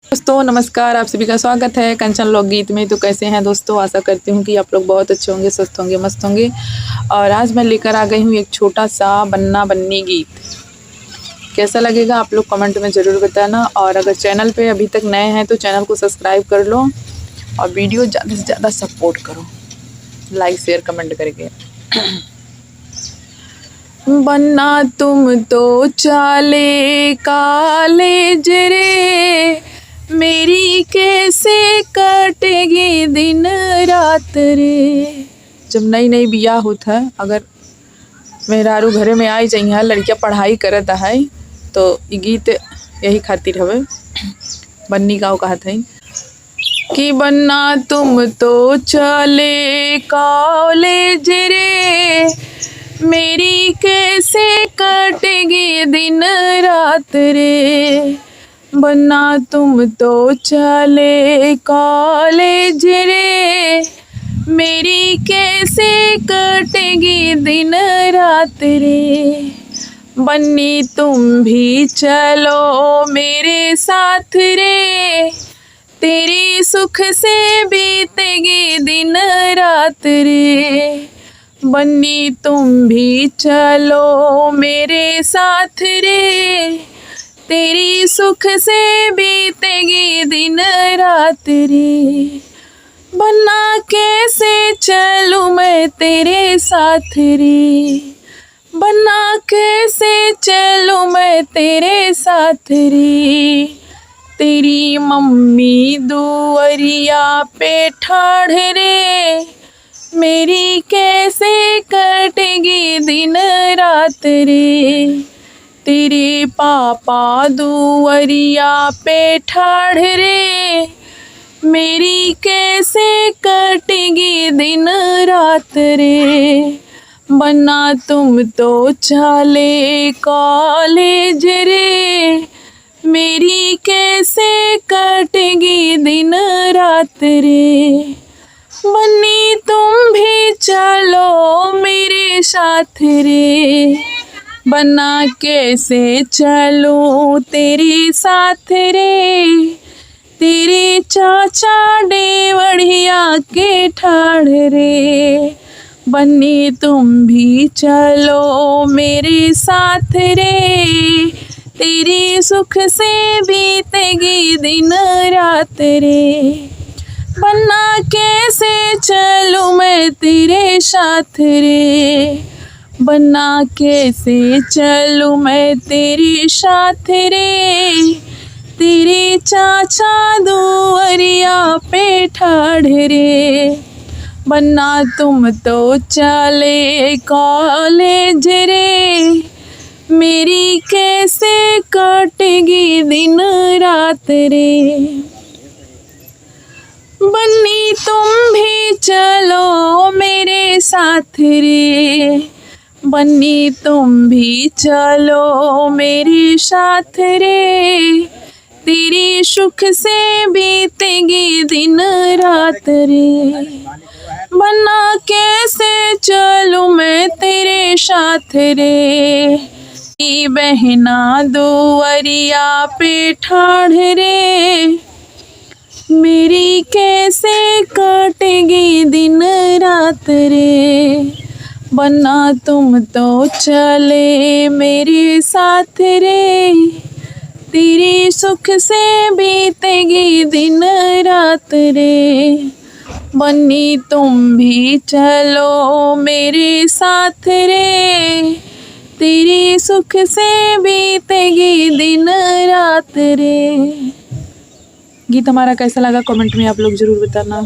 दोस्तों नमस्कार, आप सभी का स्वागत है कंचन लोकगीत में। तो कैसे हैं दोस्तों? आशा करती हूँ कि आप लोग बहुत अच्छे होंगे, स्वस्थ होंगे, मस्त होंगे। और आज मैं लेकर आ गई हूँ एक छोटा सा बन्ना बन्नी गीत। कैसा लगेगा आप लोग कमेंट में ज़रूर बताना। और अगर चैनल पे अभी तक नए हैं तो चैनल को सब्सक्राइब कर लो और वीडियो ज़्यादा से ज़्यादा सपोर्ट करो, लाइक शेयर कमेंट करके। बन्ना तुम तो चाले कॉलेज रे, मेरी कैसे कटेगी दिन रात रे। जब नई नई बियाह होता है, अगर मेहरारू घरे में आई जाइए, लड़कियां पढ़ाई करत है, तो ये गीत यही खातिर हवे। बन्नी गाँव कहा था कि बन्ना तुम तो चले कॉलेज रे, मेरी कैसे कटेगी दिन रात रे। बन्ना तुम तो चले कॉलेज रे, मेरी कैसे कटेगी दिन रात रे। बन्नी तुम भी चलो मेरे साथ रे, तेरी सुख से बीतेगी दिन रात रे। बन्नी तुम भी चलो मेरे साथ रे, तेरी सुख से बीतेगी दिन रात रे। बन्ना कैसे चलूँ मैं तेरे साथ रे, बन्ना कैसे चलूँ मैं तेरे साथ रे। तेरी मम्मी दुआरिया पे ठाड़ रे, मेरी कैसे कटेगी दिन रात रे। तेरे पापा दुआरिया पे ठाड़ रे, मेरी कैसे कटेगी दिन रात रे। बन्ना तुम तो चले कॉलेज रे, मेरी कैसे कटेगी दिन रात रे। बन्नी तुम भी चलो मेरे साथ रे, बन्ना कैसे चलूं तेरे साथ रे। तेरे चाचा डेवढ़िया के ठाड़ रे, बन्नी तुम भी चलो मेरे साथ रे, तेरी सुख से बीतेगी दिन रात रे। बन्ना कैसे चलूँ मैं तेरे साथ रे, बन्ना कैसे चलूँ मैं तेरे साथ रे। तेरे चाचा दुआरिया पे ठाड़ रे, बन्ना तुम तो चले कॉलेज रे, मेरी कैसे कटेगी दिन रात रे। बन्नी तुम भी चलो मेरे साथ रे, बन्नी तुम भी चलो मेरे साथ रे। तेरी सुख से बीतेगी दिन रात रे। बन्ना कैसे चलूँ मैं तेरे साथ रे, बहना दुआरिया पे ठाड़ रे, मेरी कैसे कटेगी दिन रात रे। बन्ना तुम तो चले मेरे साथ रे, तेरी सुख से बीतेगी दिन रात रे। बन्नी तुम भी चलो मेरे साथ रे, तेरी सुख से बीतेगी दिन रात रे। गीत हमारा कैसा लगा कमेंट में आप लोग ज़रूर बताना।